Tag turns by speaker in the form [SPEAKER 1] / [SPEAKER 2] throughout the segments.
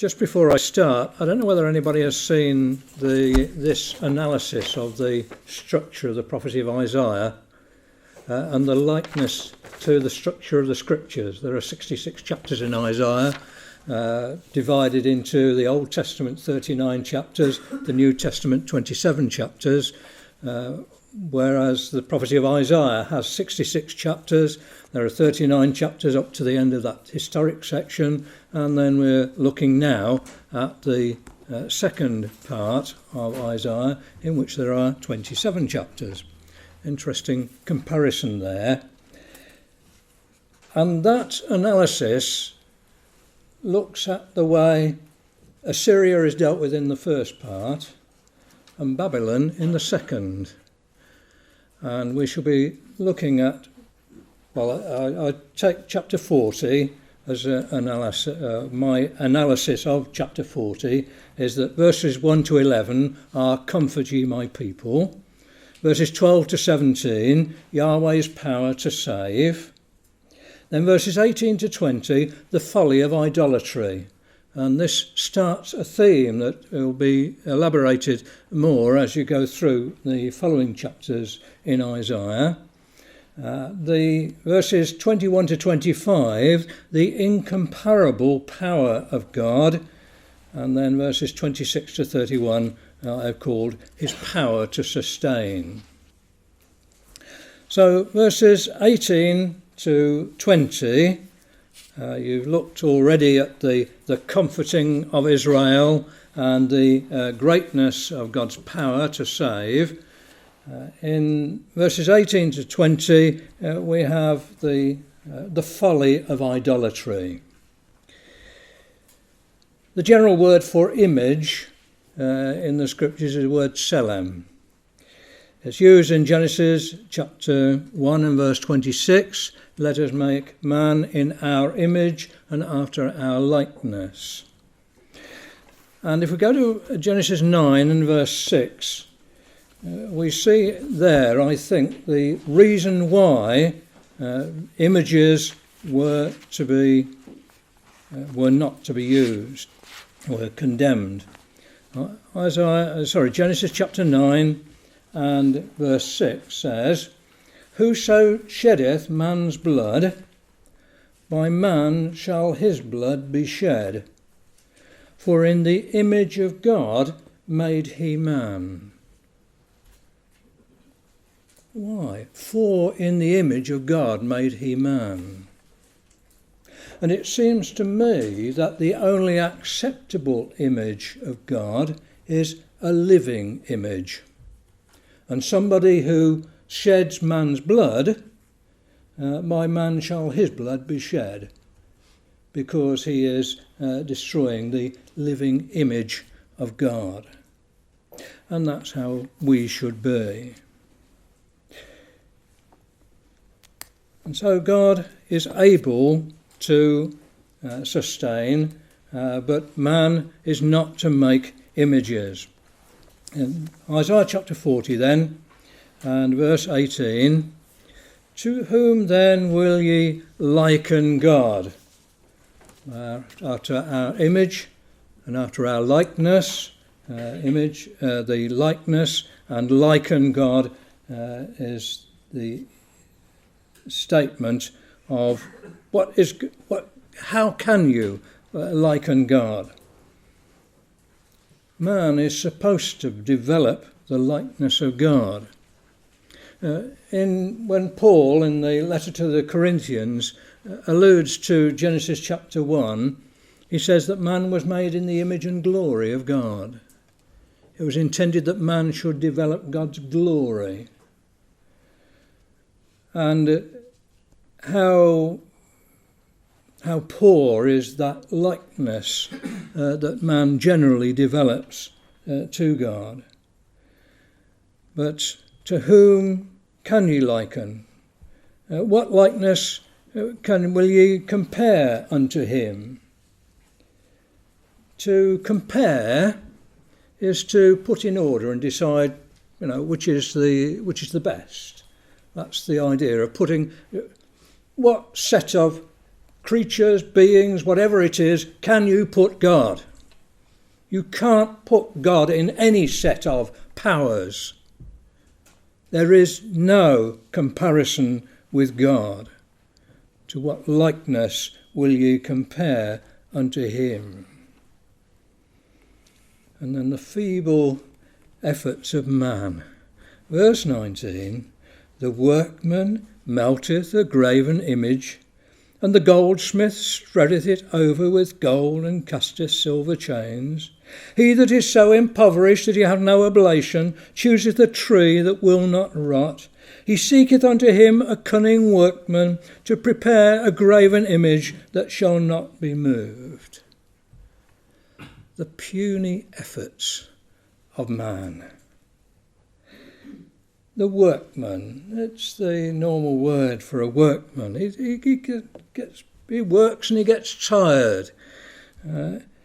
[SPEAKER 1] Just before I start, I don't know whether anybody has seen this analysis of the structure of the prophecy of Isaiah and the likeness to the structure of the scriptures. There are 66 chapters in Isaiah, divided into the Old Testament 39 chapters, the New Testament 27 chapters, whereas the prophecy of Isaiah has 66 chapters. There are 39 chapters up to the end of that historic section, and then we're looking now at the second part of Isaiah, in which there are 27 chapters. Interesting comparison there. And that analysis looks at the way Assyria is dealt with in the first part and Babylon in the second. And we shall be looking at, well, I take chapter 40 as my analysis of chapter 40 is that verses 1 to 11 are comfort ye my people. Verses 12 to 17, Yahweh's power to save. Then verses 18 to 20, the folly of idolatry. And this starts a theme that will be elaborated more as you go through the following chapters in Isaiah. The verses 21 to 25, the incomparable power of God. And then verses 26 to 31 I've called his power to sustain. So verses 18 to 20, you've looked already at the comforting of Israel and the greatness of God's power to save. In verses 18 to 20, we have the folly of idolatry. The general word for image in the scriptures is the word selem. It's used in Genesis chapter 1 and verse 26. Let us make man in our image and after our likeness. And if we go to Genesis 9 and verse 6, we see there, I think, the reason why images were not to be used, were condemned. Genesis chapter 9 and verse 6 says, whoso sheddeth man's blood, by man shall his blood be shed. For in the image of God made he man. Why? For in the image of God made he man. And it seems to me that the only acceptable image of God is a living image. And somebody who sheds man's blood, by man shall his blood be shed, because he is destroying the living image of God. And that's how we should be. And so God is able to sustain, but man is not to make images. In Isaiah chapter 40 then, and verse 18, to whom then will ye liken God? After our image and after our likeness, the likeness and liken God is the statement of how can you liken God? Man is supposed to develop the likeness of God. When Paul, in the letter to the Corinthians, alludes to Genesis chapter 1, he says that man was made in the image and glory of God. It was intended that man should develop God's glory. And how poor is that likeness that man generally develops to God. But to whom can ye liken? What likeness will ye compare unto him? To compare is to put in order and decide, which is the best. That's the idea of putting what set of creatures, beings, whatever it is, can you put God You can't put God in any set of powers. There is no comparison with God. To what likeness will ye compare unto him? And then the feeble efforts of man. Verse 19, the workman melteth a graven image, and the goldsmith spreadeth it over with gold and casteth silver chains. He that is so impoverished that he have no oblation chooseth a tree that will not rot. He seeketh unto him a cunning workman to prepare a graven image that shall not be moved. The puny efforts of man. The workman, it's the normal word for a workman. He works and he gets tired.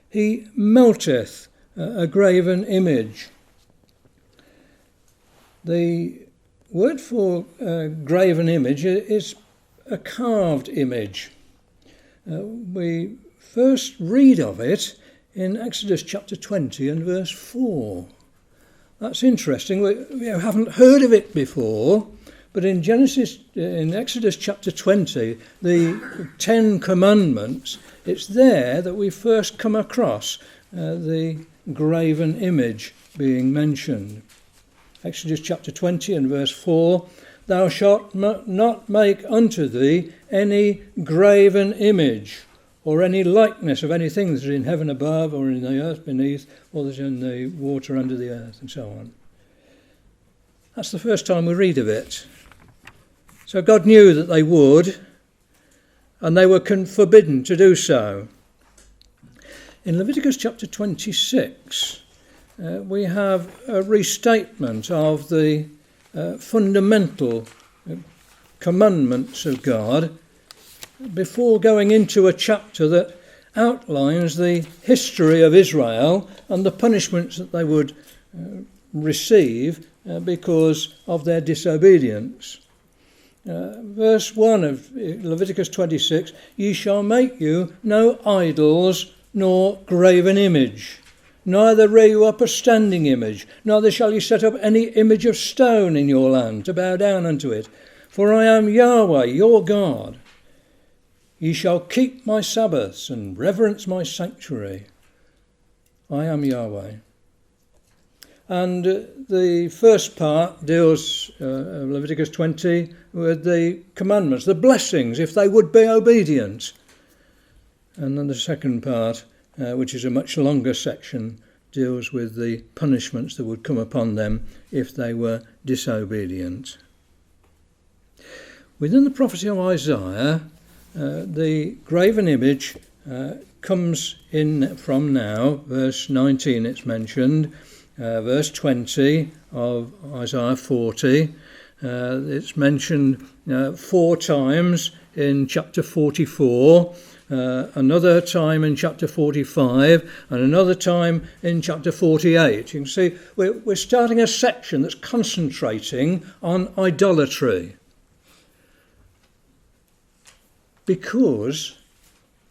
[SPEAKER 1] He melteth a graven image. The word for graven image is a carved image. We first read of it in Exodus chapter 20 and verse 4. That's interesting. We haven't heard of it before, but in Exodus chapter 20, the 10 Commandments, it's there that we first come across the graven image being mentioned. Exodus chapter 20 and verse 4, thou shalt not make unto thee any graven image, or any likeness of anything that is in heaven above, or in the earth beneath, or that is in the water under the earth, and so on. That's the first time we read of it. So God knew that they would, and they were forbidden to do so. In Leviticus chapter 26, we have a restatement of the fundamental commandments of God, before going into a chapter that outlines the history of Israel and the punishments that they would receive because of their disobedience. Verse 1 of Leviticus 26, ye shall make you no idols nor graven image, neither rear you up a standing image, neither shall you set up any image of stone in your land to bow down unto it. For I am Yahweh, your God. Ye shall keep my Sabbaths and reverence my sanctuary. I am Yahweh. And the first part deals, Leviticus 20, with the commandments, the blessings, if they would be obedient. And then the second part, which is a much longer section, deals with the punishments that would come upon them if they were disobedient. Within the prophecy of Isaiah, the graven image comes in from now, verse 19 it's mentioned, verse 20 of Isaiah 40, it's mentioned 4 times in chapter 44, another time in chapter 45, and another time in chapter 48. You can see we're starting a section that's concentrating on idolatry, because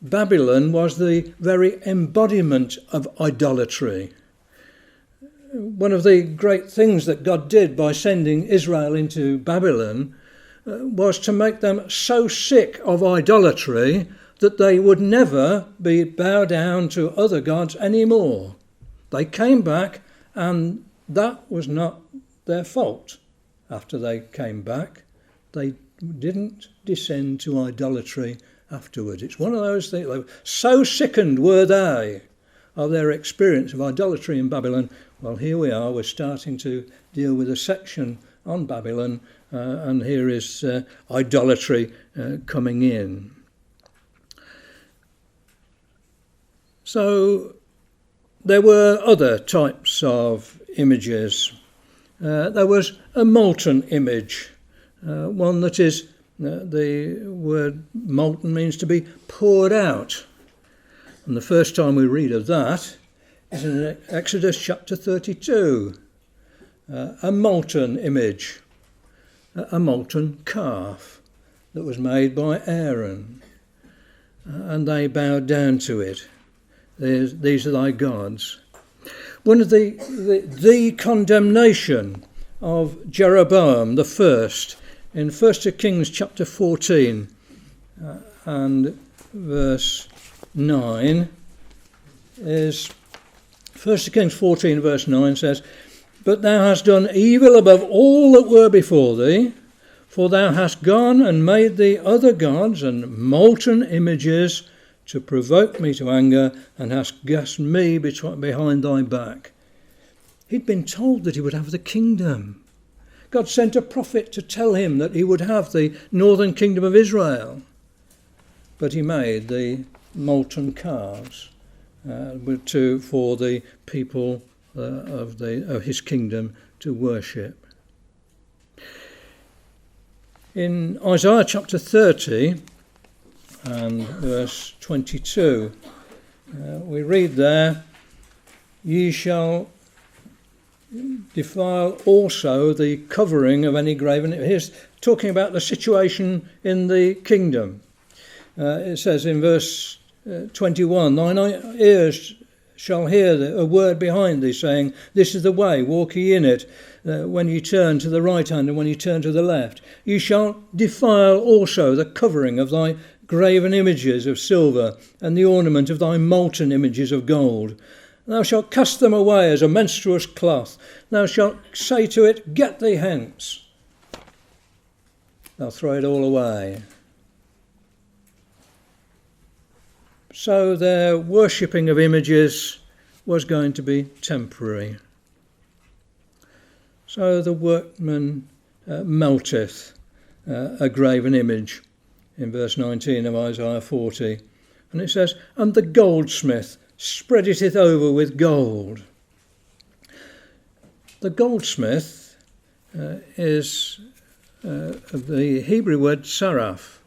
[SPEAKER 1] Babylon was the very embodiment of idolatry. One of the great things that God did by sending Israel into Babylon was to make them so sick of idolatry that they would never bow down to other gods anymore. They came back, and that was not their fault. After they came back, they didn't descend to idolatry afterwards. It's one of those things. So sickened were they of their experience of idolatry in Babylon. Well, here we are. We're starting to deal with a section on Babylon, and here is idolatry coming in. So there were other types of images. There was a molten image, one that is, the word molten means to be poured out. And the first time we read of that is in Exodus chapter 32. A molten image, a molten calf that was made by Aaron. And they bowed down to it. These are thy gods. one of the condemnation of Jeroboam the first in 1 Kings chapter 14 and verse 9 is 1 Kings 14 verse 9 says, "But thou hast done evil above all that were before thee, for thou hast gone and made thee other gods and molten images to provoke me to anger, and hast gassed me behind thy back." He'd been told that he would have the kingdom. God sent a prophet to tell him that he would have the northern kingdom of Israel. But he made the molten calves for the people of his kingdom to worship. In Isaiah chapter 30 and verse 22, we read there, "Ye shall defile also the covering of any graven." Here's talking about the situation in the kingdom. It says in verse 21, "Thine ears shall hear a word behind thee, saying, This is the way, walk ye in it, when ye turn to the right hand and when ye turn to the left. Ye shall defile also the covering of thy graven images of silver, and the ornament of thy molten images of gold. Thou shalt cast them away as a menstruous cloth. Thou shalt say to it, Get thee hence. Thou throw it all away." So their worshipping of images was going to be temporary. So the workman melteth a graven image in verse 19 of Isaiah 40. And it says, "And the goldsmith spreadeth it over with gold." The goldsmith is the Hebrew word saraf,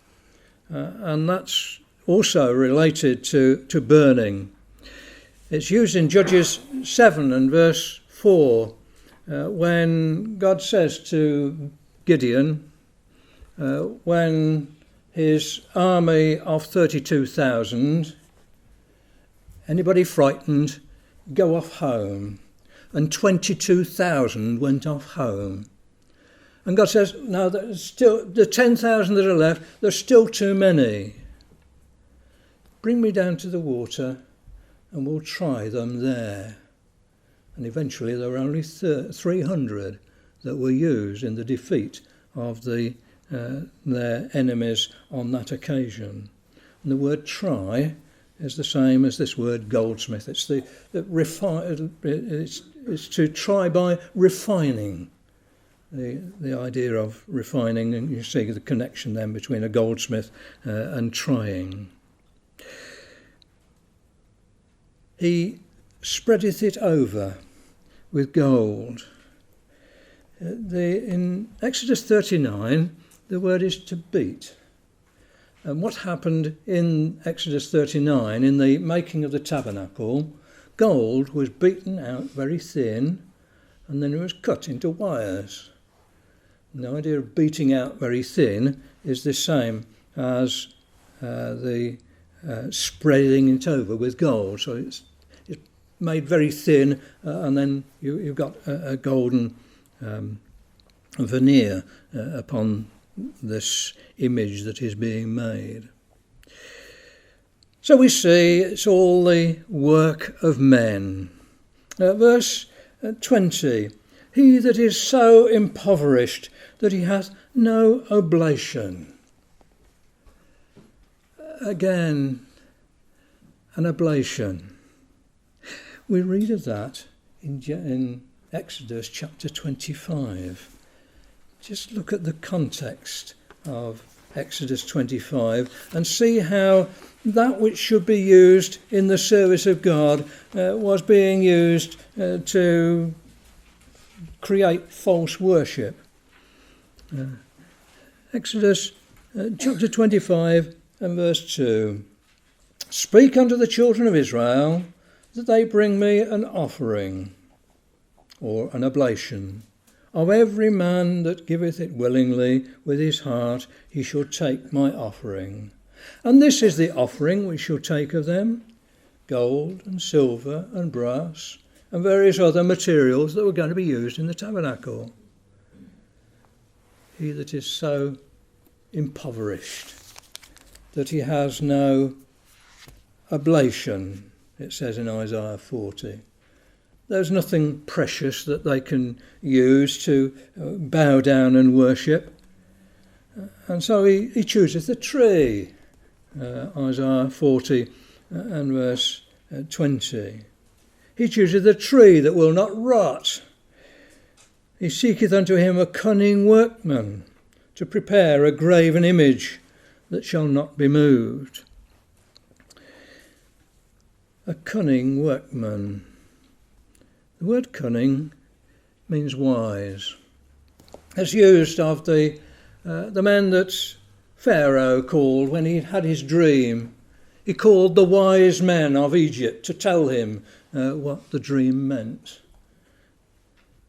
[SPEAKER 1] and that's also related to burning. It's used in Judges 7 and verse 4 when God says to Gideon, when his army of 32,000, "Anybody frightened, go off home." And 22,000 went off home. And God says, "No, there's still the 10,000 that are left, there's still too many. Bring me down to the water and we'll try them there." And eventually there were only 300 that were used in the defeat of their enemies on that occasion. And the word "try" is the same as this word goldsmith. It's it's to try by refining. The idea of refining, and you see the connection then between a goldsmith and trying. He spreadeth it over with gold. In Exodus 39, the word is to beat. And what happened in Exodus 39, in the making of the tabernacle, gold was beaten out very thin, and then it was cut into wires. The idea of beating out very thin is the same as the spreading it over with gold. So it's made very thin, and then you've got a golden veneer upon this image that is being made. So we see it's all the work of men. Verse 20, "He that is so impoverished that he hath no oblation." Again, an oblation. We read of that in Exodus chapter 25. Just look at the context of Exodus 25 and see how that which should be used in the service of God was being used to create false worship. Exodus chapter 25 and verse 2. "Speak unto the children of Israel that they bring me an offering," or an oblation, "of every man that giveth it willingly with his heart, he shall take my offering. And this is the offering which shall take of them: gold and silver and brass, and various other materials that were going to be used in the tabernacle. He that is so impoverished that he has no oblation, it says in Isaiah 40. There's nothing precious that they can use to bow down and worship. And so he chooses the tree, Isaiah 40 and verse 20. He chooses the tree that will not rot. He seeketh unto him a cunning workman to prepare a graven image that shall not be moved. A cunning workman. The word cunning means wise. It's used of the man that Pharaoh called when he had his dream. He called the wise men of Egypt to tell him what the dream meant.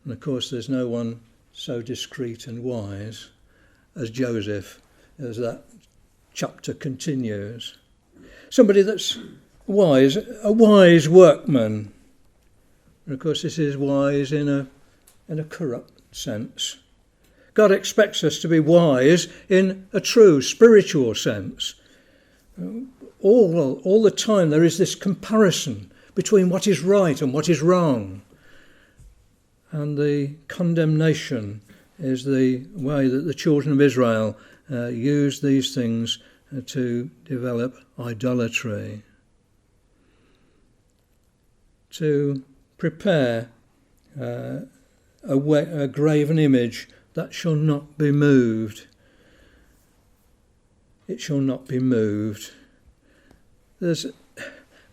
[SPEAKER 1] And of course there's no one so discreet and wise as Joseph, as that chapter continues. Somebody that's wise, a wise workman. And of course this is wise in a corrupt sense. God expects us to be wise in a true spiritual sense. All the time there is this comparison between what is right and what is wrong. And the condemnation is the way that the children of Israel used these things to develop idolatry. To prepare a graven image that shall not be moved. It shall not be moved. There's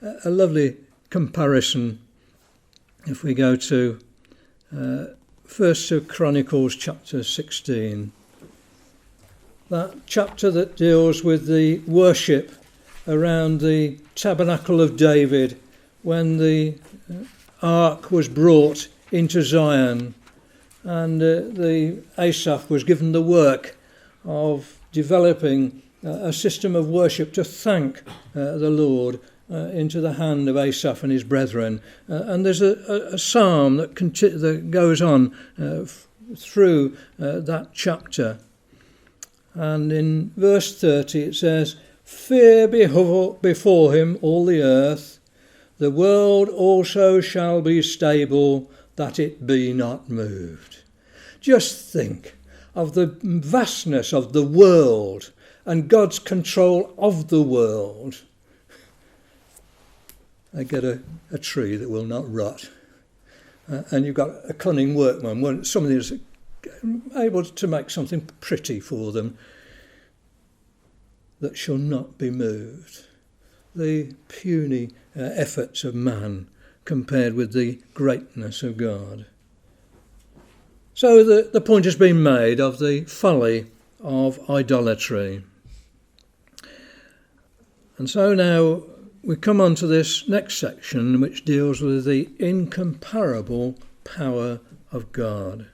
[SPEAKER 1] a lovely comparison if we go to 1 Chronicles chapter 16. That chapter that deals with the worship around the tabernacle of David when the ark was brought into Zion, and the Asaph was given the work of developing a system of worship to thank the Lord into the hand of Asaph and his brethren. And there's a psalm that goes on through that chapter. And in verse 30 it says, "Fear before him all the earth, the world also shall be stable, that it be not moved." Just think of the vastness of the world and God's control of the world. They get a tree that will not rot. And you've got a cunning workman, somebody who's able to make something pretty for them that shall not be moved. The puny efforts of man compared with the greatness of God. So the point has been made of the folly of idolatry. And so now we come on to this next section, which deals with the incomparable power of God.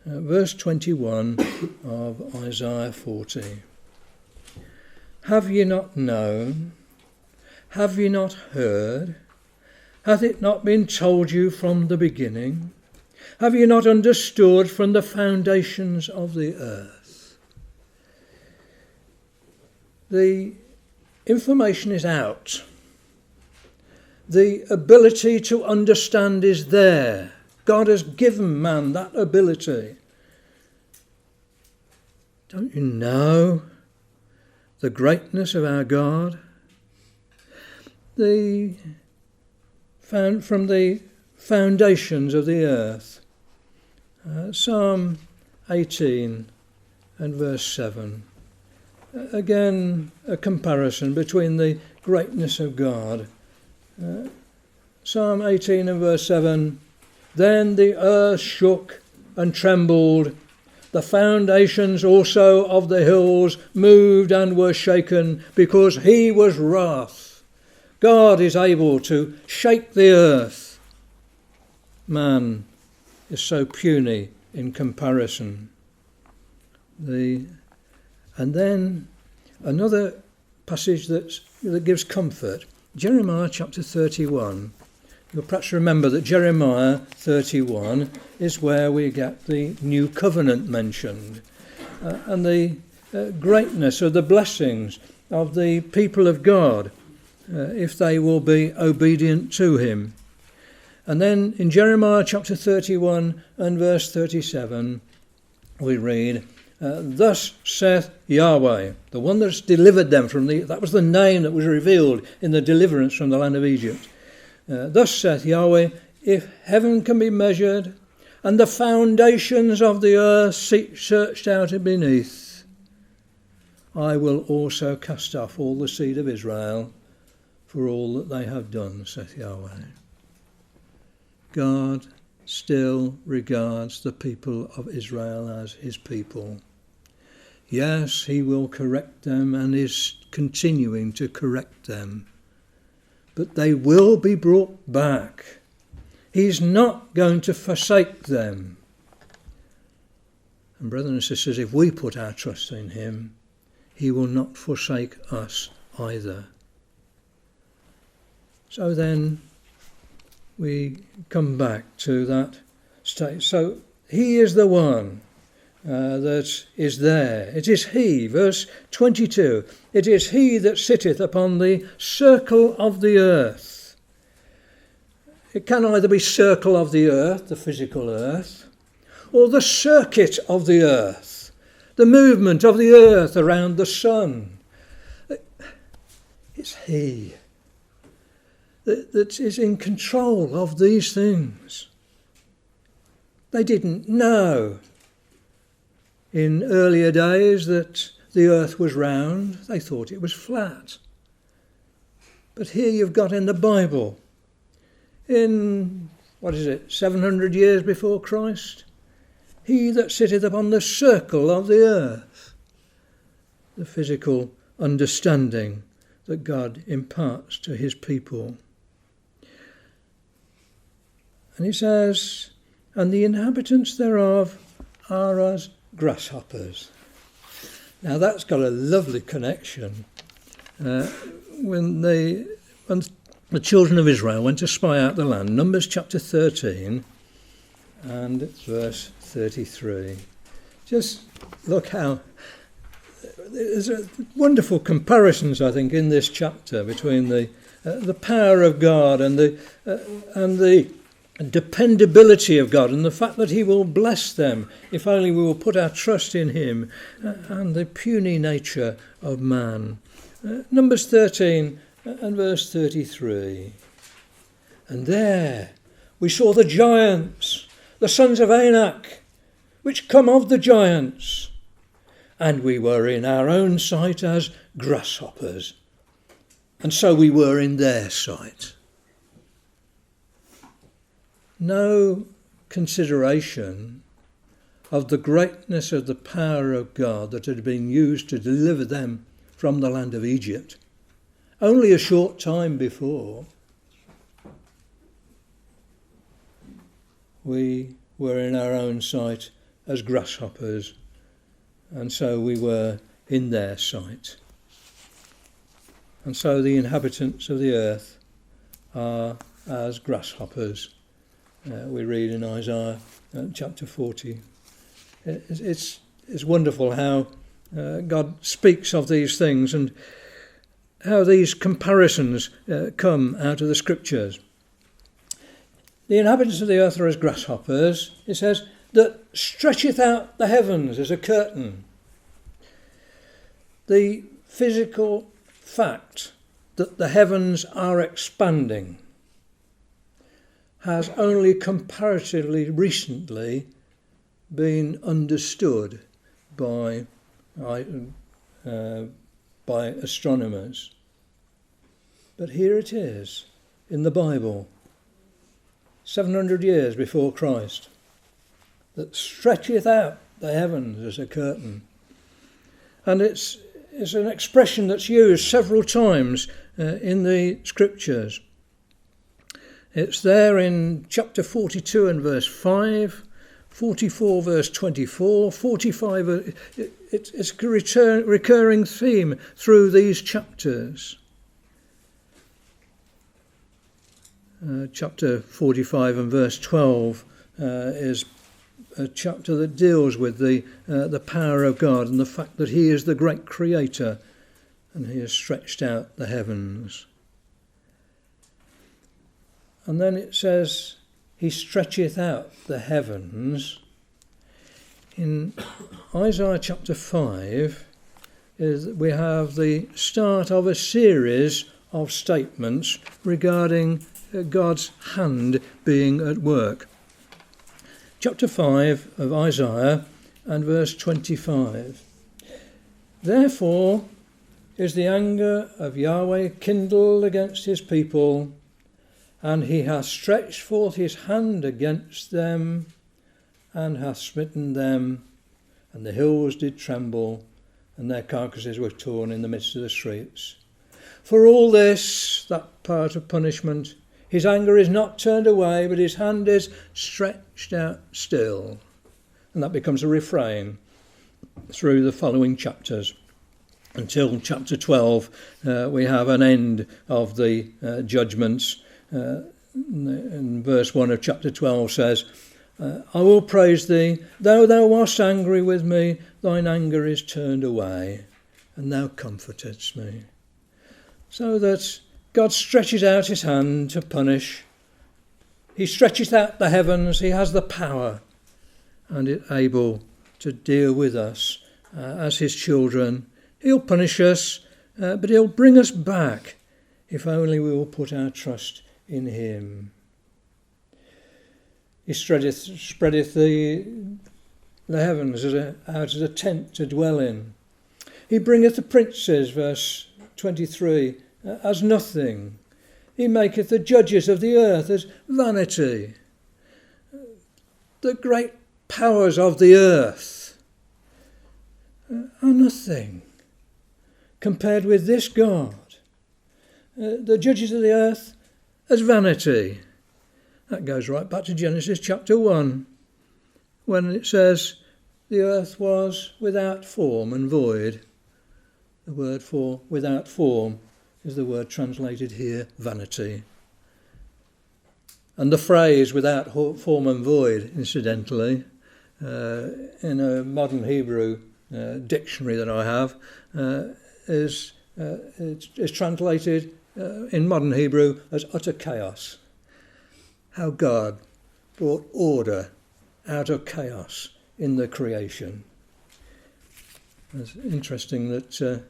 [SPEAKER 1] Verse 21 of Isaiah 40. "Have ye not known? Have ye not heard? Hath it not been told you from the beginning? Have ye not understood from the foundations of the earth?" The information is out. The ability to understand is there. God has given man that ability. Don't you know the greatness of our God? From the foundations of the earth. Psalm 18 and verse 7. Again, a comparison between the greatness of God. Psalm 18 and verse 7. "Then the earth shook and trembled. The foundations also of the hills moved and were shaken, because he was wrath." God is able to shake the earth. Man is so puny in comparison. And then another passage that gives comfort. Jeremiah chapter 31, you'll perhaps remember that Jeremiah 31 is where we get the new covenant mentioned, and the greatness of the blessings of the people of God if they will be obedient to him. And then in Jeremiah chapter 31 and verse 37 we read, thus saith Yahweh, the one that's delivered them from that was the name that was revealed in the deliverance from the land of Egypt. Thus saith Yahweh, if heaven can be measured, and the foundations of the earth searched out beneath, I will also cast off all the seed of Israel for all that they have done, saith Yahweh. God still regards the people of Israel as his people. Yes, he will correct them and is continuing to correct them. But they will be brought back. He's not going to forsake them. And brothers and sisters, if we put our trust in him, he will not forsake us either. So then we come back to that state. So he is the one that is there. It is he, verse 22, it is he that sitteth upon the circle of the earth. It can either be circle of the earth, the physical earth, or the circuit of the earth, the movement of the earth around the sun. It's he that is in control of these things. They didn't know in earlier days that the earth was round. They thought it was flat. But here you've got in the Bible, in, 700 years before Christ, he that sitteth upon the circle of the earth, the physical understanding that God imparts to his people. And he says, and the inhabitants thereof are as grasshoppers. Now that's got a lovely connection. When the children of Israel went to spy out the land, Numbers chapter 13 and verse 33. Just look how there's wonderful comparisons, I think, in this chapter between the power of God and the dependability of God, and the fact that he will bless them if only we will put our trust in him, and the puny nature of man. Numbers 13 and verse 33. And there we saw the giants, the sons of Anak, which come of the giants, and we were in our own sight as grasshoppers, and so we were in their sight. No consideration of the greatness of the power of God that had been used to deliver them from the land of Egypt only a short time before. We were in our own sight as grasshoppers, and so we were in their sight. And so the inhabitants of the earth are as grasshoppers. We read in Isaiah chapter 40. It's wonderful how God speaks of these things and how these comparisons come out of the scriptures. The inhabitants of the earth are as grasshoppers, it says, that stretcheth out the heavens as a curtain. The physical fact that the heavens are expanding has only comparatively recently been understood by astronomers. But here it is in the Bible, 700 years before Christ, that stretcheth out the heavens as a curtain. And it's an expression that's used several times in the scriptures. It's there in chapter 42 and verse 5, 44 verse 24, 45. It's a recurring theme through these chapters. chapter 45 and verse 12 is a chapter that deals with the power of God and the fact that he is the great creator and he has stretched out the heavens. And then it says, he stretcheth out the heavens. In Isaiah chapter 5, we have the start of a series of statements regarding God's hand being at work. Chapter 5 of Isaiah and verse 25. Therefore is the anger of Yahweh kindled against his people, and he hath stretched forth his hand against them, and hath smitten them, and the hills did tremble, and their carcasses were torn in the midst of the streets. For all this, that part of punishment, his anger is not turned away, but his hand is stretched out still. And that becomes a refrain through the following chapters. Until chapter 12, we have an end of the judgments. And verse 1 of chapter 12 says, I will praise thee, though thou wast angry with me, thine anger is turned away, and thou comfortedst me. So that God stretches out his hand to punish. He stretches out the heavens. He has the power and is able to deal with us as his children. He'll punish us, but he'll bring us back if only we will put our trust in him. He spreadeth the heavens out as a tent to dwell in. He bringeth the princes, verse 23, as nothing. He maketh the judges of the earth as vanity. The great powers of the earth are nothing compared with this God. The judges of the earth as vanity. That goes right back to Genesis chapter 1, when it says the earth was without form and void. The word for without form is the word translated here, vanity. And the phrase without form and void, incidentally, in a modern Hebrew dictionary that I have, is translated in modern Hebrew as utter chaos. How God brought order out of chaos in the creation. It's interesting that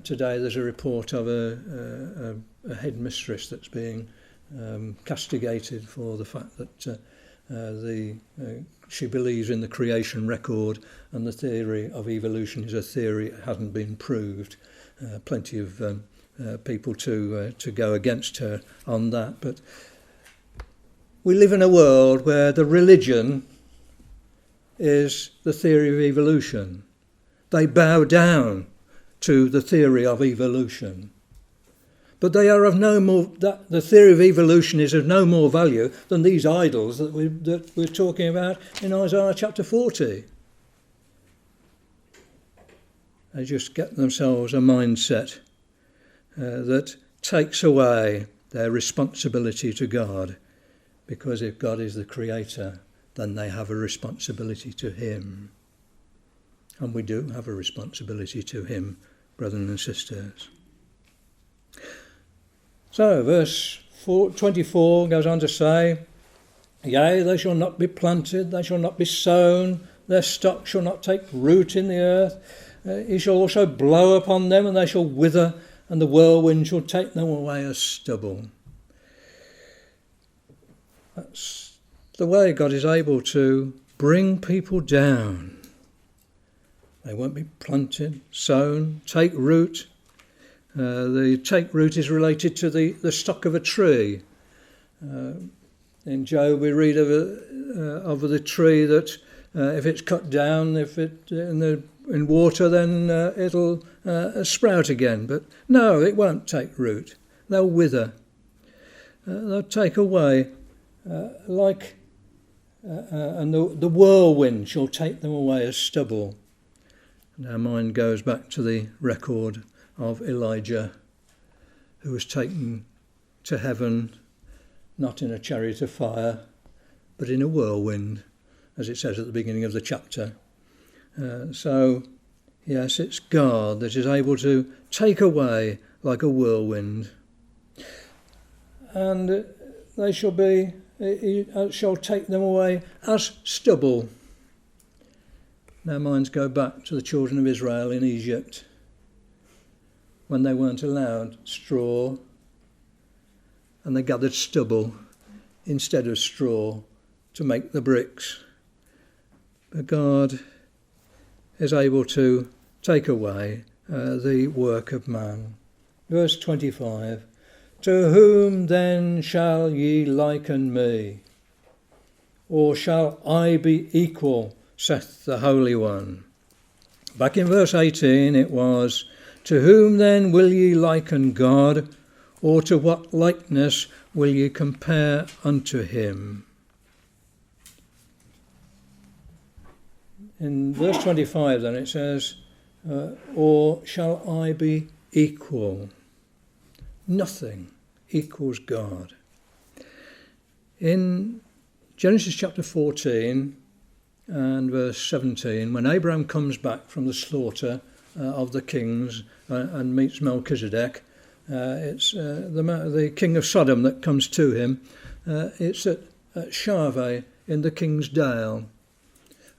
[SPEAKER 1] today there's a report of a headmistress that's being castigated for the fact that she believes in the creation record, and the theory of evolution is a theory that hasn't been proved. Plenty of people to go against her on that, but we live in a world where the religion is the theory of evolution. They bow down to the theory of evolution. But they are of no more. The theory of evolution is of no more value than these idols that we're talking about in Isaiah chapter 40. They just get themselves a mindset that takes away their responsibility to God. Because if God is the creator, then they have a responsibility to him. And we do have a responsibility to him, brothers and sisters. So, verse 24 goes on to say, Yea, they shall not be planted, they shall not be sown, their stock shall not take root in the earth. He shall also blow upon them, and they shall wither, and the whirlwind shall take them away as stubble. That's the way God is able to bring people down. They won't be planted, sown, take root. The take root is related to the stock of a tree. In Job we read of the tree that if it's cut down, if it in water, then it'll sprout again. But no, it won't take root. They'll wither. They'll take away. And the whirlwind shall take them away as stubble. And our mind goes back to the record of Elijah, who was taken to heaven not in a chariot of fire, but in a whirlwind, as it says at the beginning of the chapter. So, yes, it's God that is able to take away like a whirlwind. And they shall be, he shall take them away as stubble. Our minds go back to the children of Israel in Egypt, when they weren't allowed straw, and they gathered stubble instead of straw to make the bricks. But God is able to take away the work of man. Verse 25, to whom then shall ye liken me? Or shall I be equal, saith the Holy One? Back in verse 18 it was, to whom then will ye liken God? Or to what likeness will ye compare unto him? In verse 25 then it says, or shall I be equal? Nothing equals God. In Genesis chapter 14 and verse 17, when Abraham comes back from the slaughter of the kings and meets Melchizedek, it's the king of Sodom that comes to him. It's at Shaveh in the king's dale.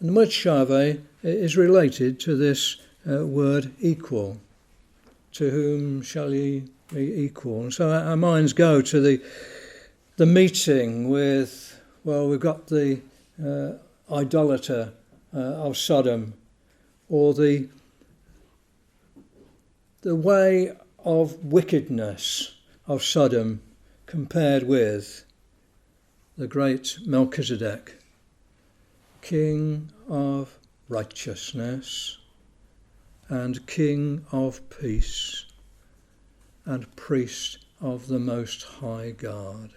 [SPEAKER 1] And the word Shaveh is related to this word equal. To whom shall ye be equal? And so our minds go to the meeting with, well, we've got the idolater of Sodom, or the way of wickedness of Sodom compared with the great Melchizedek, King of righteousness and King of peace and priest of the Most High God.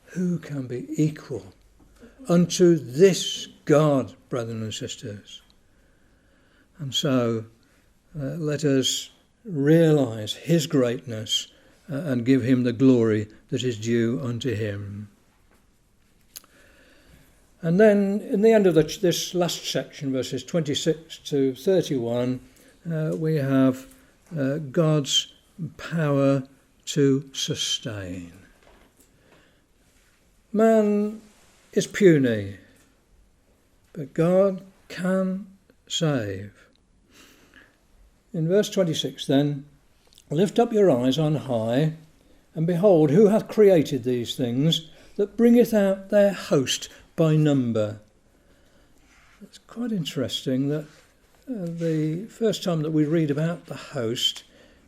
[SPEAKER 1] Who can be equal unto this God, brethren and sisters? And so let us realise his greatness and give him the glory that is due unto him. And then in the end of this last section, verses 26 to 31, we have God's power to sustain. Man is puny, but God can save. In verse 26 then, lift up your eyes on high, and behold, who hath created these things, that bringeth out their host by number. It's quite interesting that the first time that we read about the host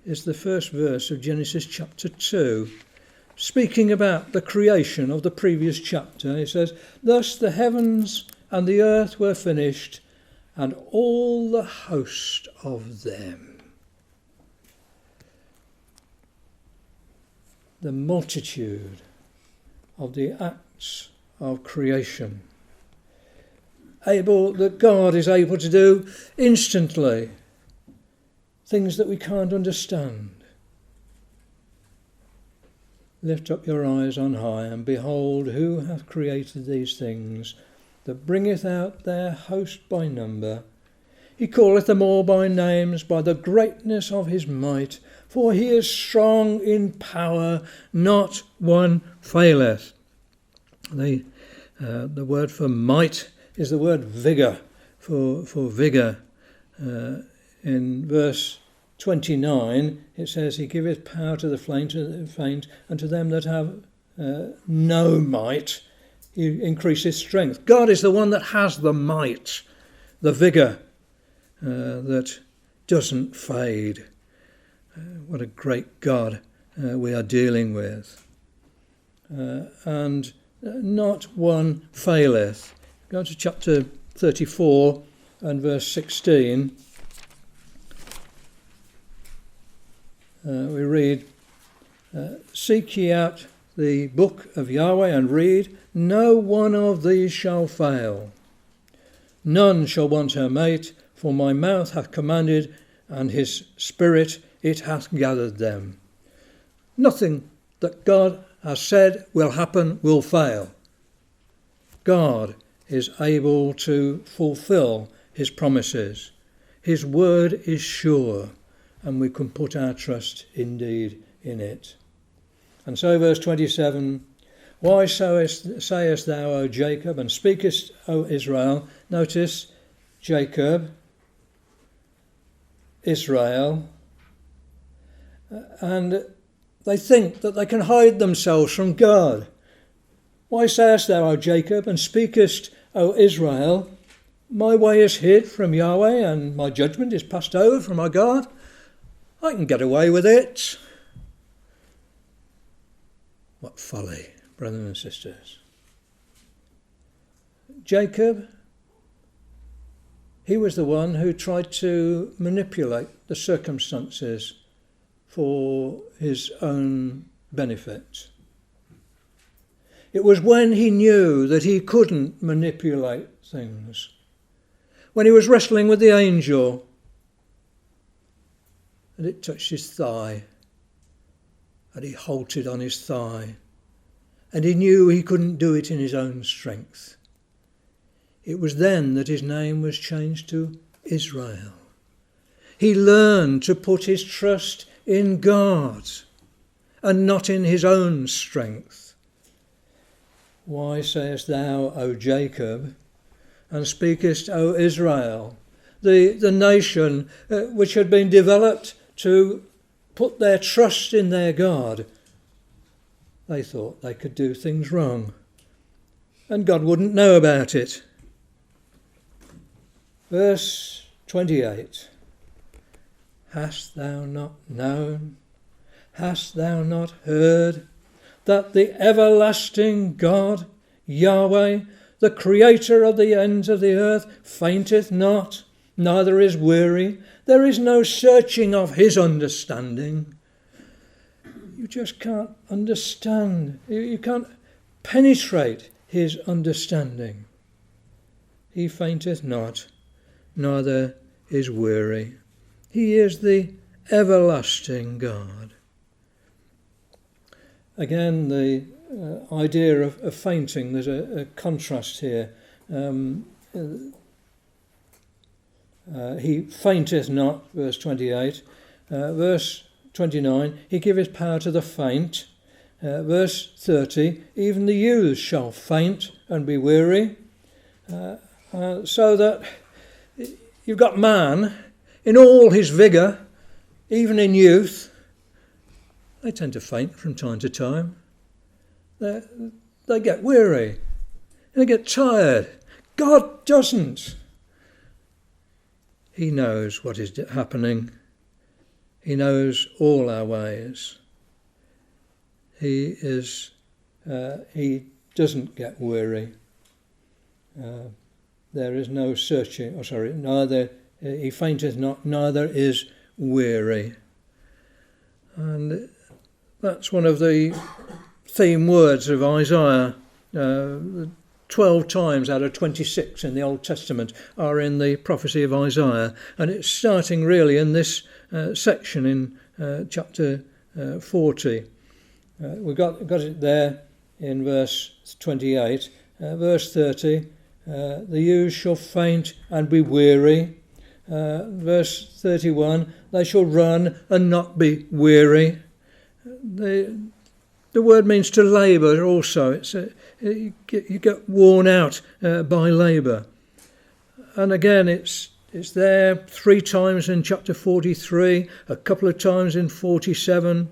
[SPEAKER 1] is the first verse of Genesis chapter 2. Speaking about the creation of the previous chapter, it says, thus the heavens and the earth were finished, and all the host of them. The multitude of the acts of creation. That God is able to do instantly things that we can't understand. Lift up your eyes on high, and behold, who hath created these things, that bringeth out their host by number. He calleth them all by names, by the greatness of his might. For he is strong in power, not one faileth. The word for might is the word vigour, for vigour. In verse 29 it says, he giveth power to the faint, and to them that have no might he increases strength. God is the one that has the might, the vigour that doesn't fade. What a great God we are dealing with. And not one faileth. Go to chapter 34 and verse 16. We read, seek ye out the book of Yahweh and read, no one of these shall fail. None shall want her mate, for my mouth hath commanded, and his spirit it hath gathered them. Nothing that God has said will happen will fail. God is able to fulfill his promises. His word is sure, and we can put our trust indeed in it. And so verse 27, why sayest thou, O Jacob, and speakest, O Israel? Notice Jacob, Israel, and they think that they can hide themselves from God. Why sayest thou, O Jacob, and speakest, O Israel? My way is hid from Yahweh, and my judgment is passed over from my God. I can get away with it. What folly, brothers and sisters. Jacob, he was the one who tried to manipulate the circumstances for his own benefit. It was when he knew that he couldn't manipulate things, when he was wrestling with the angel and it touched his thigh, and he halted on his thigh, and he knew he couldn't do it in his own strength. It was then that his name was changed to Israel. He learned to put his trust in God and not in his own strength. Why sayest thou, O Jacob, and speakest, O Israel? The nation which had been developed to put their trust in their God. They thought they could do things wrong, and God wouldn't know about it. Verse 28. Hast thou not known, hast thou not heard, that the everlasting God, Yahweh, the creator of the ends of the earth, fainteth not, neither is weary? There is no searching of his understanding. You just can't understand. You can't penetrate his understanding. He fainteth not, neither is weary. He is the everlasting God. Again, the idea of fainting, there's a contrast here. He fainteth not, verse 28. Verse 29, he giveth power to the faint. Verse 30, even the youths shall faint and be weary. So that you've got man in all his vigour, even in youth. They tend to faint from time to time. They get weary. They get tired. God doesn't. He knows what is happening. He knows all our ways. He doesn't get weary. There is no searching. Neither he fainteth not, neither is weary. And that's one of the theme words of Isaiah. 12 times out of 26 in the Old Testament are in the prophecy of Isaiah, and it's starting really in this section in chapter 40. We've got it there in verse 28. Verse 30, the youths shall faint and be weary. Verse 31, they shall run and not be weary. The word means to labour also. You get worn out by labour. And again, it's there 3 times in chapter 43, a couple of times in 47,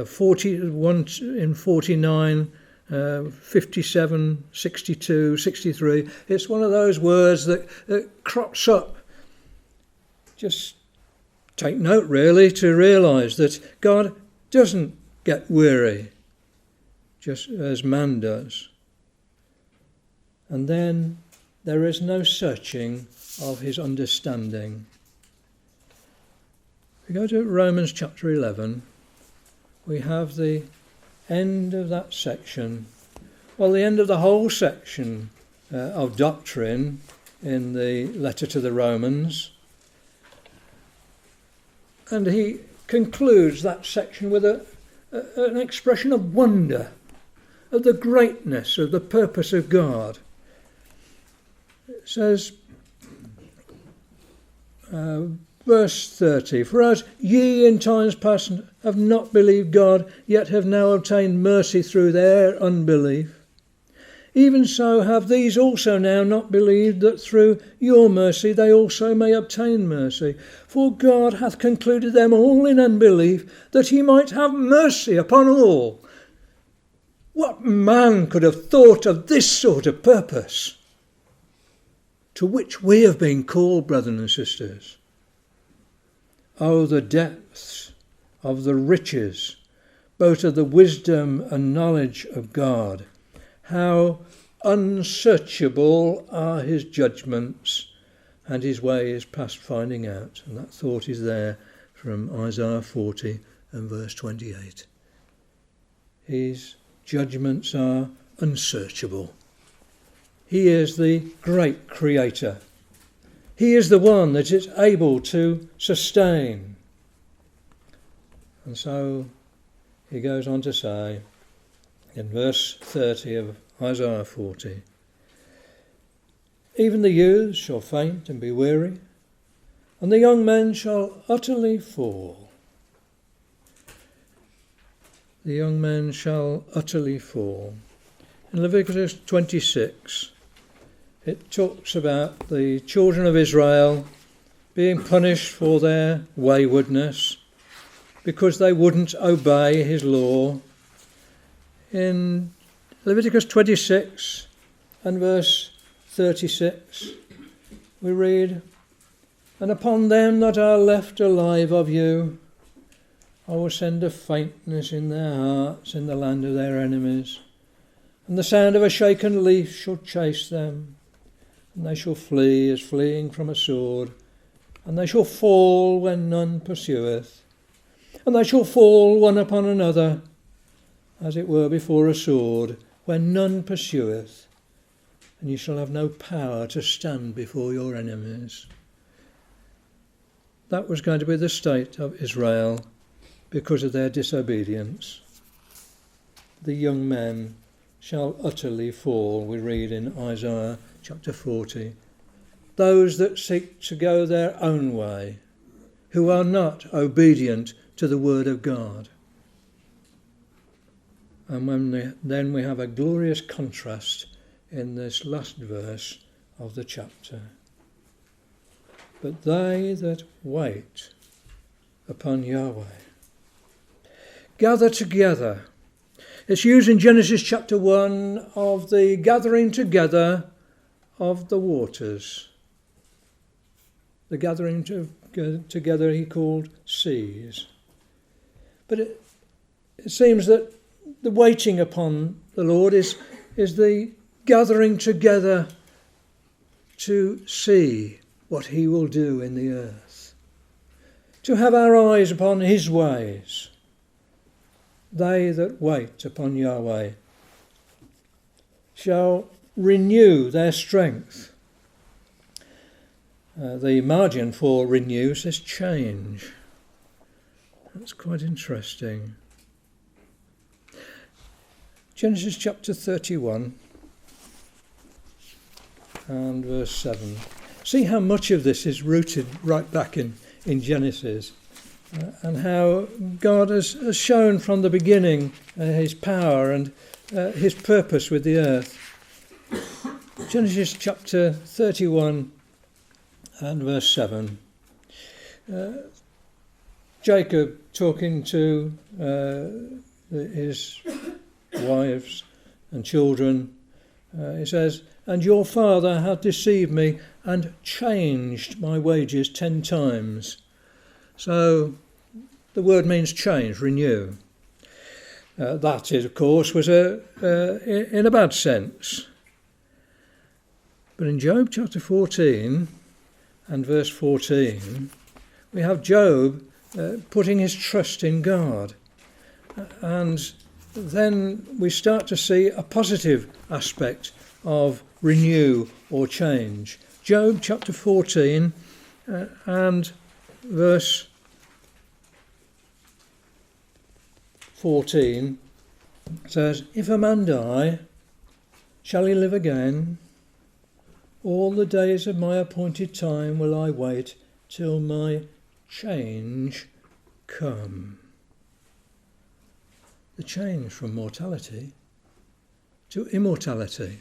[SPEAKER 1] 41 in 49, 57, 62, 63. It's one of those words that crops up. Just take note, really, to realise that God doesn't get weary, just as man does. And then there is no searching of his understanding. If we go to Romans chapter 11, we have the end of that section, well, the end of the whole section of doctrine in the letter to the Romans. And he concludes that section with a an expression of wonder, of the greatness of the purpose of God. It says, verse 30, "For as ye in times past have not believed God, yet have now obtained mercy through their unbelief, even so have these also now not believed, that through your mercy they also may obtain mercy. For God hath concluded them all in unbelief, that he might have mercy upon all." What man could have thought of this sort of purpose, to which we have been called, brothers and sisters? Oh, the depths of the riches, both of the wisdom and knowledge of God. How unsearchable are his judgments, and his ways past finding out. And that thought is there from Isaiah 40 and verse 28. His judgments are unsearchable. He is the great creator. He is the one that is able to sustain. And so he goes on to say in verse 30 of Isaiah 40, "Even the youths shall faint and be weary, and the young men shall utterly fall." The young men shall utterly fall. In Leviticus 26, it talks about the children of Israel being punished for their waywardness because they wouldn't obey his law. In Leviticus 26 and verse 36, we read, "And upon them that are left alive of you, I will send a faintness in their hearts in the land of their enemies, and the sound of a shaken leaf shall chase them, and they shall flee as fleeing from a sword, and they shall fall when none pursueth, and they shall fall one upon another, as it were before a sword, when none pursueth, and ye shall have no power to stand before your enemies." That was going to be the state of Israel because of their disobedience. The young men shall utterly fall, we read in Isaiah chapter 40. Those that seek to go their own way, who are not obedient to the word of God. And then we have a glorious contrast in this last verse of the chapter. "But they that wait upon Yahweh." Gather together. It's used in Genesis chapter 1 of the gathering together of the waters. The gathering together he called seas. But it seems that the waiting upon the Lord is the gathering together to see what he will do in the earth, to have our eyes upon his ways. They that wait upon Yahweh shall renew their strength. The margin for renew says change. That's quite interesting. Genesis chapter 31 and verse 7. See how much of this is rooted right back in Genesis, and how God has shown from the beginning his power and his purpose with the earth. Genesis chapter 31 and verse 7. Jacob talking to his wives and children, he says, "And your father hath deceived me and changed my wages 10 times. So the word means change, renew. That, of course, was in a bad sense. But in Job chapter 14 and verse 14, we have Job putting his trust in God. And then we start to see a positive aspect of renew or change. Job chapter 14 and verse 14 says, "If a man die, shall he live again? All the days of my appointed time will I wait till my change come." The change from mortality to immortality.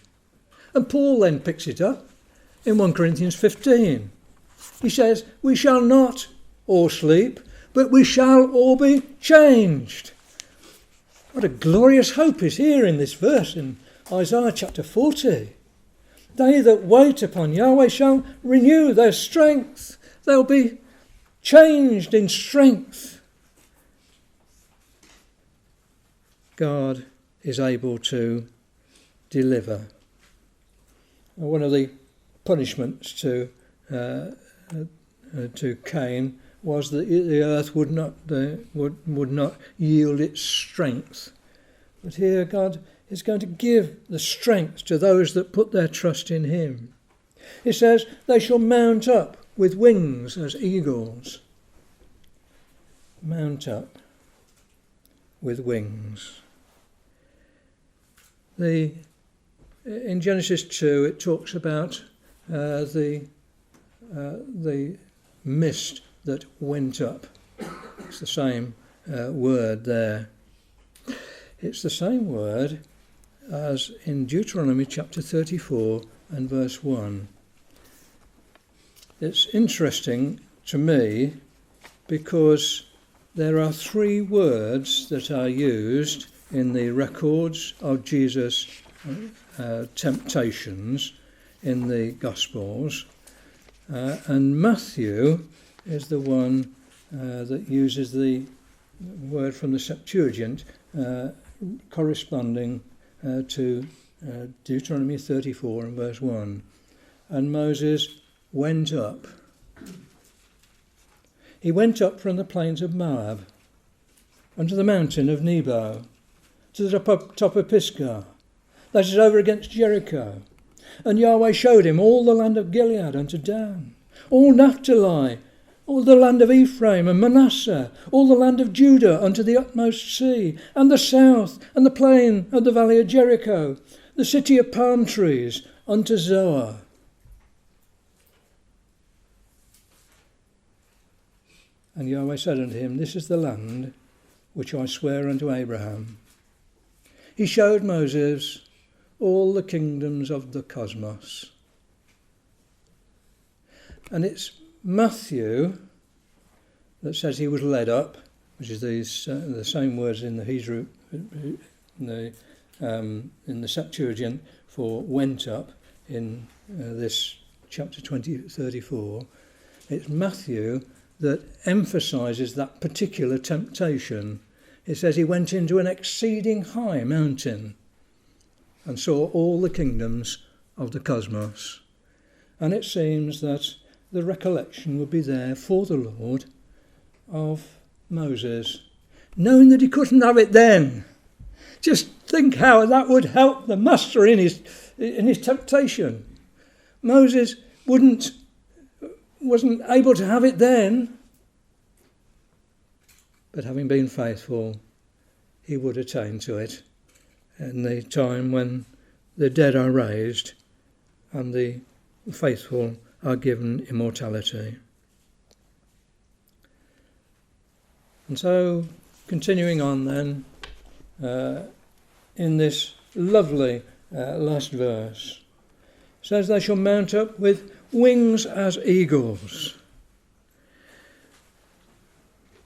[SPEAKER 1] And Paul then picks it up in 1 Corinthians 15. He says, "We shall not all sleep, but we shall all be changed." What a glorious hope is here in this verse in Isaiah chapter 40. "They that wait upon Yahweh shall renew their strength." They'll be changed in strength. God is able to deliver. One of the punishments to Cain was that the earth would not yield its strength. But here God is going to give the strength to those that put their trust in him. It says, "They shall mount up with wings as eagles." Mount up with wings. In Genesis 2 it talks about the mist that went up. It's the same word there. It's the same word as in Deuteronomy chapter 34 and verse 1. It's interesting to me because there are 3 words that are used in the records of Jesus' temptations in the Gospels, and Matthew is the one that uses the word from the Septuagint corresponding to Deuteronomy 34 and verse 1. "And Moses went up. He went up from the plains of Moab unto the mountain of Nebo, to the top of Pisgah, that is over against Jericho. And Yahweh showed him all the land of Gilead unto Dan, all Naphtali, all the land of Ephraim and Manasseh, all the land of Judah unto the utmost sea, and the south, and the plain of the valley of Jericho, the city of palm trees unto Zoar." And Yahweh said unto him, "This is the land which I swear unto Abraham." He showed Moses all the kingdoms of the cosmos. And it's Matthew that says he was led up, which is the same words in the Hebrew, in the Septuagint for went up in this chapter 34. It's Matthew that emphasises that particular temptation. It says he went into an exceeding high mountain and saw all the kingdoms of the cosmos. And it seems that the recollection would be there for the Lord of Moses, knowing that he couldn't have it then. Just think how that would help the master in his temptation. Moses wasn't able to have it then, but having been faithful, he would attain to it in the time when the dead are raised and the faithful are given immortality. And so, continuing on then, in this lovely last verse, it says, "They shall mount up with wings as eagles."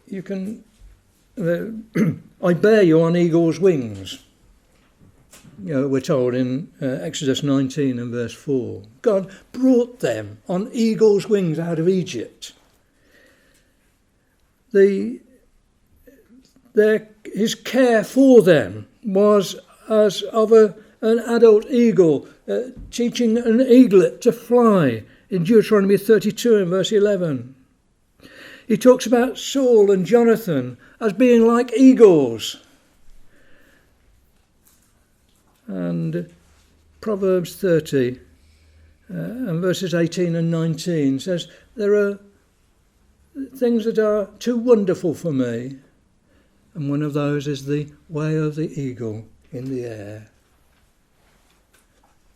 [SPEAKER 1] You can, I bear you on eagle's wings. We're told in Exodus 19 and verse 4. God brought them on eagle's wings out of Egypt. His care for them was as of an adult eagle, teaching an eaglet to fly in Deuteronomy 32 and verse 11. He talks about Saul and Jonathan as being like eagles. And Proverbs 30 and verses 18 and 19 says, "There are things that are too wonderful for me, And one of those is the way of the eagle in the air.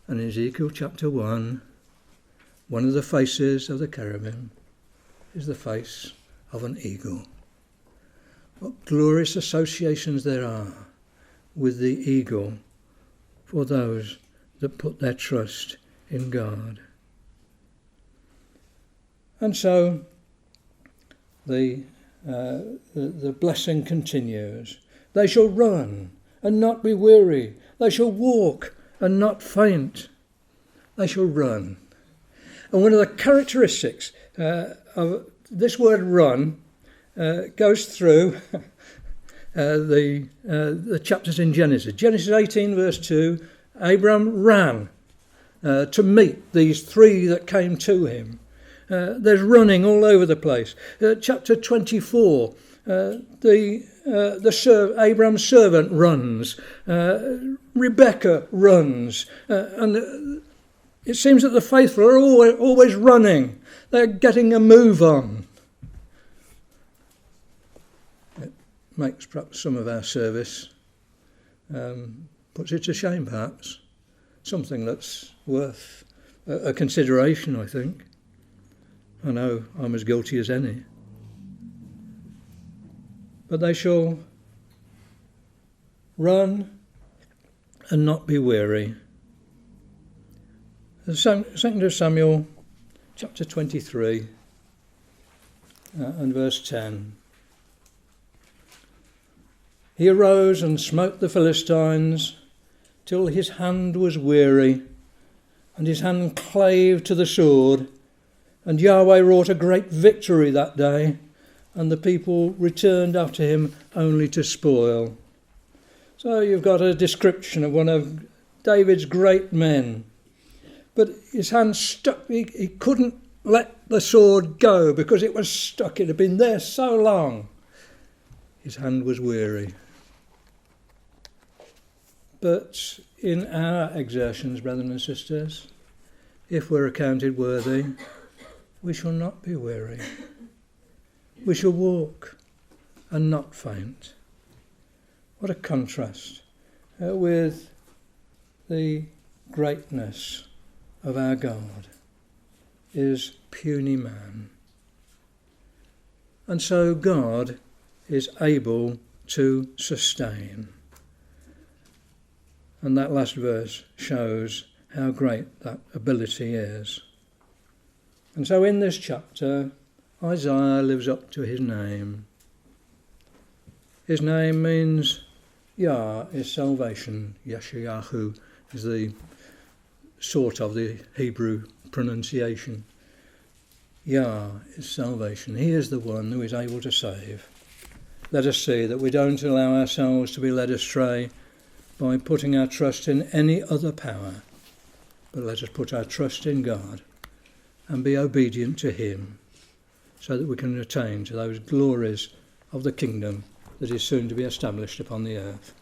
[SPEAKER 1] And in Ezekiel chapter 1, one of the faces of the cherubim is the face of an eagle. What glorious associations there are with the eagle for those that put their trust in God. And so the blessing continues. They shall run and not be weary. They shall walk and not faint. They shall run. And one of the characteristics of this word run goes through the chapters in Genesis. Genesis 18 verse 2, Abram ran to meet these three that came to him. There's running all over the place. Chapter 24, Abram's servant runs. Rebecca runs. And it seems that the faithful are always running. They're getting a move on. It makes perhaps some of our service, puts it to shame perhaps. Something that's worth a consideration, I think. I know I'm as guilty as any. But they shall run and not be weary. 2 Samuel chapter 23 and verse 10. He arose and smote the Philistines till his hand was weary, and his hand clave to the sword. And Yahweh wrought a great victory that day, and the people returned after him only to spoil. So you've got a description of one of David's great men. But his hand stuck, he couldn't let the sword go because it was stuck. It had been there so long. His hand was weary. But in our exertions, brethren and sisters, if we're accounted worthy, we shall not be weary. We shall walk and not faint. What a contrast with the greatness of our God is puny man. And so God is able to sustain. And that last verse shows how great that ability is. And so in this chapter, Isaiah lives up to his name. His name means Yah is salvation. Yeshayahu is the sort of the Hebrew pronunciation. Yah is salvation. He is the one who is able to save. Let us see that we don't allow ourselves to be led astray by putting our trust in any other power, but let us put our trust in God and be obedient to him so that we can attain to those glories of the kingdom that is soon to be established upon the earth.